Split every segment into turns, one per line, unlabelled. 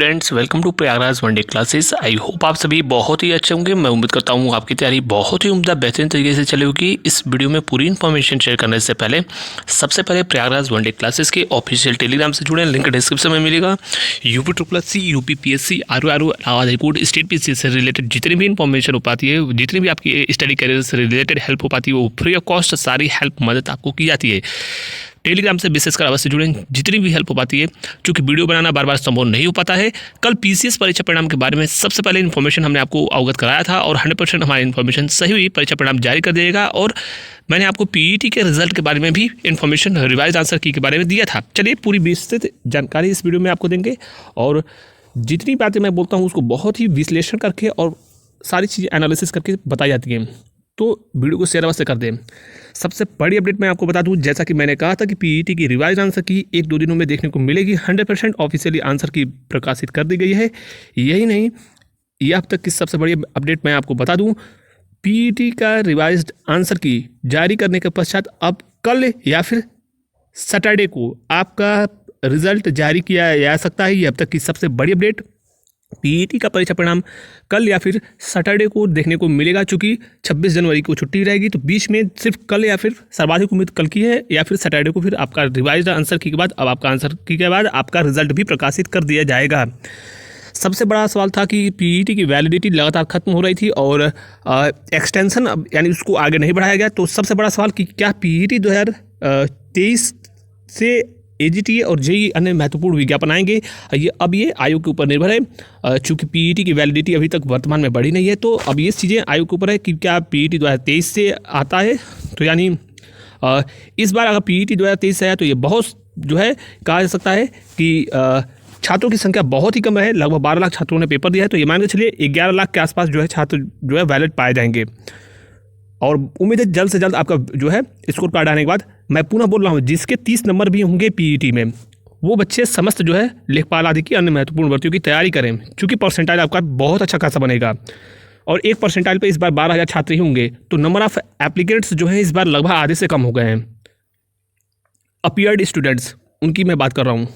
Friends, welcome to Prayagraj one day classes. I hope आप सभी बहुत ही अच्छे होंगे। मैं उम्मीद करता हूँ आपकी तैयारी बहुत ही उम्दा बेहतरीन तरीके से चली होगी। इस वीडियो में पूरी इन्फॉर्मेशन शेयर करने से पहले सबसे पहले प्रयागराज वनडे क्लासेस के ऑफिशियल टेलीग्राम से जुड़े, लिंक डिस्क्रिप्शन में मिलेगा। UP-CCC, UP-PSC, RORO, Allahabad high court, state PSC से रिलेटेड जितनी भी इन्फॉर्मेशन हो पाती है, जितनी भी आपकी स्टडी करियर से रिलेटेड हेल्प हो पाती है, वो फ्री ऑफ कॉस्ट सारी हेल्प मदद आपको की जाती है। टेलीग्राम से विशेषकर अवश्य जुड़ें, जितनी भी हेल्प हो पाती है। क्योंकि वीडियो बनाना बार बार संभव नहीं हो पाता है। कल PCS परीक्षा परिणाम के बारे में सबसे पहले इन्फॉर्मेशन हमने आपको अवगत कराया था और 100% हमारी इन्फॉर्मेशन सही हुई, परीक्षा परिणाम जारी कर दिएगा। और मैंने आपको PET के रिजल्ट के बारे में भी इन्फॉर्मेशन, रिवाइज आंसर की के बारे में दिया था। चलिए पूरी विस्तृत जानकारी इस वीडियो में आपको देंगे और जितनी बातें मैं बोलता हूँ उसको बहुत ही विश्लेषण करके और सारी चीज़ें एनालिसिस करके बताई जाती हैं। तो वीडियो को शेयर अवश्य कर दें। सबसे बड़ी अपडेट मैं आपको बता दूं, जैसा कि मैंने कहा था कि PET की रिवाइज आंसर की 1-2 दिनों में देखने को मिलेगी। 100% ऑफिशियली आंसर की प्रकाशित कर दी गई है। यही नहीं, ये अब तक की सबसे बड़ी अपडेट मैं आपको बता दूं, PET का रिवाइज्ड आंसर की जारी करने के पश्चात अब कल या फिर सैटरडे को आपका रिजल्ट जारी किया जा सकता है। ये अब तक की सबसे बड़ी अपडेट। PET का परीक्षा परिणाम कल या फिर सैटरडे को देखने को मिलेगा। चूँकि 26 जनवरी को छुट्टी रहेगी, तो बीच में सिर्फ कल या फिर सर्वाधिक उम्मीद कल की है, या फिर सैटरडे को फिर आपका रिवाइज आंसर की के बाद अब आपका आंसर की के बाद आपका रिजल्ट भी प्रकाशित कर दिया जाएगा। सबसे बड़ा सवाल था कि PET की वैलिडिटी लगातार खत्म हो रही थी और एक्सटेंशन अब यानी उसको आगे नहीं बढ़ाया गया। तो सबसे बड़ा सवाल कि क्या PET 2023 से AGTA और JEE अन्य महत्वपूर्ण विज्ञापन आएंगे, ये आयोग के ऊपर निर्भर है। चूँकि PET की वैलिडिटी अभी तक वर्तमान में बढ़ी नहीं है, तो अब ये चीज़ें आयोग के ऊपर है कि क्या PET 2023 से आता है। तो यानी इस बार अगर PET 2023 से आया तो ये बहुत जो है कहा जा सकता है कि छात्रों की संख्या बहुत ही कम है। लगभग 12 लाख छात्रों ने पेपर दिया है, तो ये मान के चलिए 11 लाख के आसपास जो है छात्र जो है वैलिड पाए जाएंगे। और उम्मीद है जल्द से जल्द आपका जो है स्कोर कार्ड आने के बाद, मैं पुनः बोल रहा हूँ, जिसके 30 नंबर भी होंगे PET में, वो बच्चे समस्त जो है लेखपाल आदि की अन्य महत्वपूर्ण भर्तियों की तैयारी करें। क्योंकि परसेंटाइल आपका बहुत अच्छा खासा बनेगा और एक परसेंटाइल पे इस बार 12,000 छात्र ही होंगे। तो नंबर ऑफ एप्लीकेंट्स जो है इस बार लगभग आधे से कम हो गए हैं। अपीयर्ड स्टूडेंट्स, उनकी मैं बात कर रहा हूँ।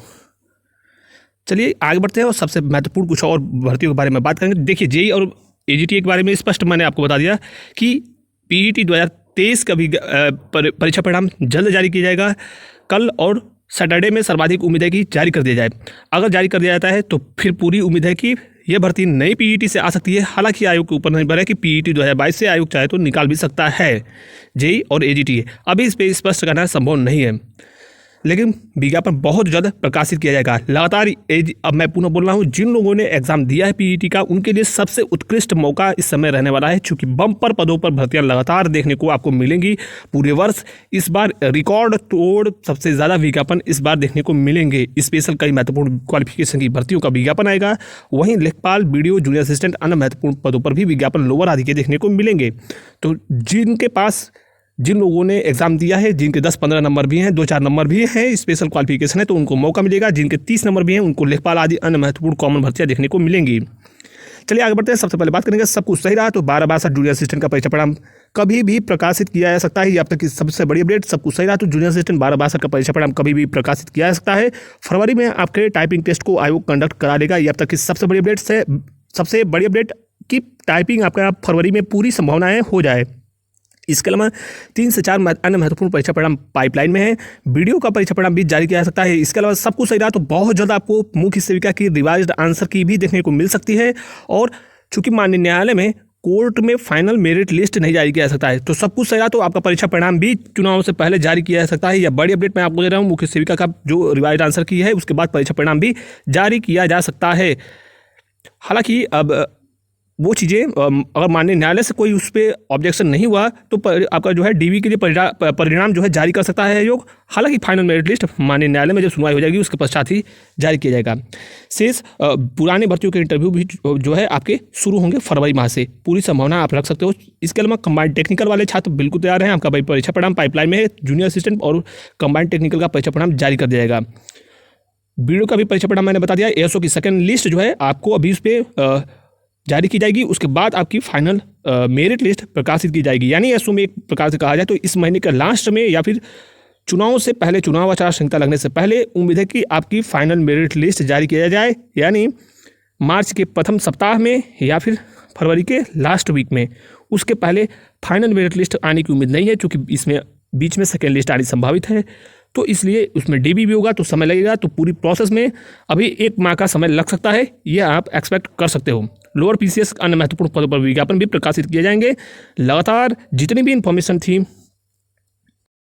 चलिए आगे बढ़ते हैं और सबसे महत्वपूर्ण कुछ और भर्तियों के बारे में बात करेंगे। देखिए, JEE और AGTA के बारे में स्पष्ट मैंने आपको बता दिया कि PET 2023 का भी परीक्षा परिणाम जल्द जारी किया जाएगा। कल और सैटरडे में सर्वाधिक उम्मीद है कि जारी कर दिया जाए। अगर जारी कर दिया जाता है तो फिर पूरी उम्मीद है कि यह भर्ती नई PET से आ सकती है। हालांकि आयोग के ऊपर निर्भर है कि PET 2022 से आयोग चाहे तो निकाल भी सकता है। JEE और AGTA अभी इस पर स्पष्ट करना संभव नहीं है, लेकिन विज्ञापन बहुत जल्द प्रकाशित किया जाएगा। लगातार अब मैं पुनः बोल रहा हूँ, जिन लोगों ने एग्जाम दिया है PET का, उनके लिए सबसे उत्कृष्ट मौका इस समय रहने वाला है। चूँकि बम्पर पदों पर भर्तियां लगातार देखने को आपको मिलेंगी पूरे वर्ष। इस बार रिकॉर्ड तोड़ सबसे ज़्यादा विज्ञापन इस बार देखने को मिलेंगे। स्पेशल कई महत्वपूर्ण क्वालिफिकेशन की भर्तियों का विज्ञापन आएगा। वहीं लेखपाल, BDO, जूनियर असिस्टेंट, अन्य महत्वपूर्ण पदों पर भी विज्ञापन लोअर आदि के देखने को मिलेंगे। तो जिन लोगों ने एग्जाम दिया है, जिनके 10-15 नंबर भी हैं, 2-4 नंबर भी हैं, स्पेशल क्वालिफिकेशन है, तो उनको मौका मिलेगा। जिनके 30 नंबर भी हैं, उनको लेखपाल आदि अन्य महत्वपूर्ण कॉमन भर्तियां देखने को मिलेंगी। चलिए आगे बढ़ते हैं। सबसे पहले बात करेंगे, सब कुछ सही रहा तो 12-62 जूनियर असिस्टेंट का परीक्षा परिणाम कभी भी प्रकाशित किया जा सकता है। ये अब तक की सबसे बड़ी अपडेट। सब कुछ सही रहा तो जूनियर असिस्टेंट 12-62 का परीक्षा परिणाम कभी भी प्रकाशित किया जा सकता है। फरवरी में आपके टाइपिंग टेस्ट को आयोग कंडक्ट करा देगा। ये अब तक की सबसे बड़ी अपडेट है। सबसे बड़ी अपडेट कि टाइपिंग आपका फरवरी में पूरी संभावनाएं हो जाए। इसके अलावा 3 से 4 अन्य महत्वपूर्ण परीक्षा परिणाम पाइपलाइन में है। BDO का परीक्षा परिणाम भी जारी किया जा सकता है। इसके अलावा सब कुछ सही रहा तो बहुत जल्द आपको मुख्य सेविका की रिवाइज्ड आंसर की भी देखने को मिल सकती है। और चूंकि माननीय न्यायालय में कोर्ट में फाइनल मेरिट लिस्ट नहीं जारी किया जा सकता है, तो सब कुछ सही रहा तो आपका परीक्षा परिणाम भी चुनाव से पहले जारी किया जा सकता है। यह बड़ी अपडेट मैं आपको दे रहा हूँ। मुख्य सेविका का जो रिवाइज्ड आंसर की है, उसके बाद परीक्षा परिणाम भी जारी किया जा सकता है। हालांकि अब वो चीज़ें अगर माननीय न्यायालय से कोई उस पर ऑब्जेक्शन नहीं हुआ तो आपका जो है DV के लिए परिणाम जो है जारी कर सकता है आयोग। हालांकि फाइनल मेरिट लिस्ट माननीय न्यायालय में जब सुनवाई हो जाएगी उसके पश्चात ही जारी किया जाएगा। शेष पुराने भर्तियों के इंटरव्यू भी जो है आपके शुरू होंगे फरवरी माह से। पूरी संभावना आप रख सकते हो। इसके अलावा कंबाइंड टेक्निकल वाले छात्र बिल्कुल तैयार हैं। आपका परीक्षा परिणाम पाइपलाइन में है। जूनियर असिस्टेंट और कंबाइंड टेक्निकल का परीक्षा परिणाम जारी कर दिया जाएगा। BDO का भी परीक्षा परिणाम मैंने बता दिया। ASO की सेकेंड लिस्ट जो है आपको अभी उस पर जारी की जाएगी। उसके बाद आपकी फाइनल मेरिट लिस्ट प्रकाशित की जाएगी। यानी ASO में एक प्रकार से कहा जाए तो इस महीने के लास्ट में या फिर चुनाव से पहले, चुनाव आचार संहिता लगने से पहले उम्मीद है कि आपकी फाइनल मेरिट लिस्ट जारी किया जाए। यानी
मार्च के प्रथम सप्ताह में या फिर फरवरी के लास्ट वीक में। उसके पहले फाइनल मेरिट लिस्ट आने की उम्मीद नहीं है, क्योंकि इसमें बीच में सेकेंड लिस्ट आनी संभावित है, तो इसलिए उसमें DB भी होगा तो समय लगेगा। तो पूरी प्रोसेस में अभी 1 माह का समय लग सकता है, ये आप एक्सपेक्ट कर सकते हो। लोअर PCS अन्य महत्वपूर्ण पदों पर विज्ञापन भी प्रकाशित किए जाएंगे। लगातार जितनी भी इंफॉर्मेशन थी,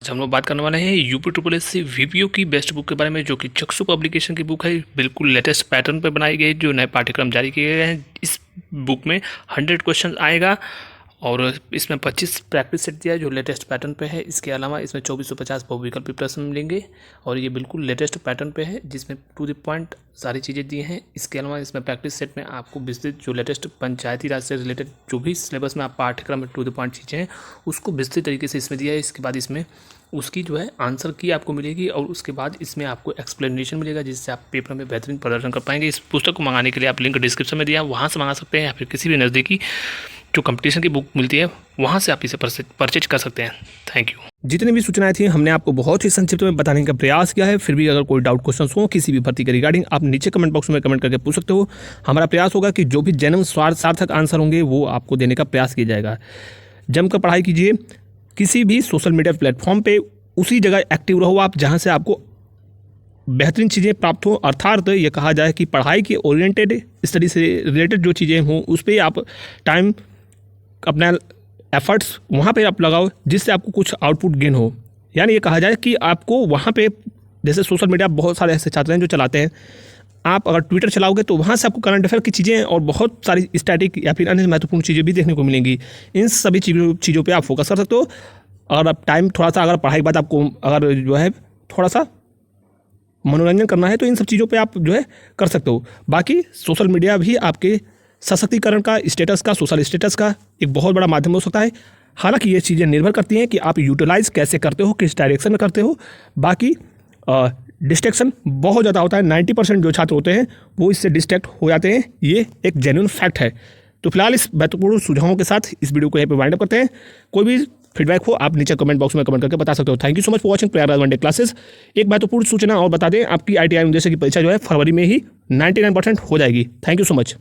हम लोग बात करने वाले हैं UPSSC VPO की बेस्ट बुक के बारे में, जो कि चक्षु पब्लिकेशन की बुक है। बिल्कुल लेटेस्ट पैटर्न पे बनाई गई, जो नए पाठ्यक्रम जारी किए गए हैं। इस बुक में 100 क्वेश्चन आएगा और इसमें 25 प्रैक्टिस सेट दिया है, जो लेटेस्ट पैटर्न पे है। इसके अलावा इसमें 2450 बहुविकल्पी प्रश्न मिलेंगे और ये बिल्कुल लेटेस्ट पैटर्न पे है, जिसमें टू द पॉइंट सारी चीज़ें दी हैं। इसके अलावा इसमें प्रैक्टिस सेट में आपको विस्तृत जो लेटेस्ट पंचायती राज से रिलेटेड जो भी सिलेबस में आप पाठ्यक्रम में टू द पॉइंट चीज़ें हैं, उसको विस्तृत तरीके से इसमें दिया है। इसके बाद इसमें उसकी जो है आंसर की आपको मिलेगी और उसके बाद इसमें आपको एक्सप्लेनेशन मिलेगा, जिससे आप पेपर में बेहतरीन प्रदर्शन कर पाएंगे। इस पुस्तक को मंगाने के लिए आप लिंक डिस्क्रिप्शन में दिया है, वहाँ से मंगा सकते हैं, या फिर किसी भी नज़दीकी जो कंपटीशन की बुक मिलती है वहाँ से आप इसे परचेज कर सकते हैं। Thank you.
जितनी भी सूचनाएं थी हमने आपको बहुत ही संक्षिप्त में बताने का प्रयास किया है। फिर भी अगर कोई डाउट क्वेश्चन हो किसी भी भर्ती के रिगार्डिंग, आप नीचे कमेंट बॉक्स में कमेंट करके पूछ सकते हो। हमारा प्रयास होगा कि जो भी जेन्युइन सार्थक आंसर होंगे वो आपको देने का प्रयास किया जाएगा। जमकर पढ़ाई कीजिए, किसी भी सोशल मीडिया प्लेटफॉर्म पे उसी जगह एक्टिव रहो आप जहाँ से आपको बेहतरीन चीज़ें प्राप्त हो। अर्थात ये कहा जाए कि पढ़ाई के ओरिएंटेड स्टडी से रिलेटेड जो चीज़ें हों उस पर आप टाइम अपना एफर्ट्स वहाँ पे आप लगाओ, जिससे आपको कुछ आउटपुट गेन हो। यानी ये कहा जाए कि आपको वहाँ पे, जैसे सोशल मीडिया बहुत सारे ऐसे छात्र हैं जो चलाते हैं, आप अगर ट्विटर चलाओगे तो वहाँ से आपको करंट अफेयर की चीज़ें और बहुत सारी स्टैटिक या फिर अन्य महत्वपूर्ण चीज़ें भी देखने को मिलेंगी। इन सभी चीज़ों पर आप फोकस कर सकते हो। और अब टाइम थोड़ा सा, अगर पढ़ाई के बाद आपको अगर जो है थोड़ा सा मनोरंजन करना है तो इन सब चीज़ों पे आप जो है कर सकते हो। बाकी सोशल मीडिया भी आपके सशक्तिकरण का, स्टेटस का, सोशल स्टेटस का एक बहुत बड़ा माध्यम हो सकता है। हालांकि ये चीज़ें निर्भर करती हैं कि आप यूटिलाइज़ कैसे करते हो, किस डायरेक्शन में करते हो। बाकी डिस्ट्रैक्शन बहुत ज़्यादा होता है, 90% जो छात्र होते हैं वो इससे डिस्ट्रैक्ट हो जाते हैं, ये एक जेन्युइन फैक्ट है। तो फिलहाल इस महत्वपूर्ण सुझावों के साथ इस वीडियो को यहाँ पे वाइंड अप करते हैं। कोई भी फीडबैक हो आप नीचे कमेंट बॉक्स में कमेंट करके बता सकते हो। Thank you so much for watching Prayagraj one day classes. एक महत्वपूर्ण सूचना और बता दें, आपकी ITI अनुदेशक की परीक्षा जो है फरवरी में ही 99% हो जाएगी। Thank you so much.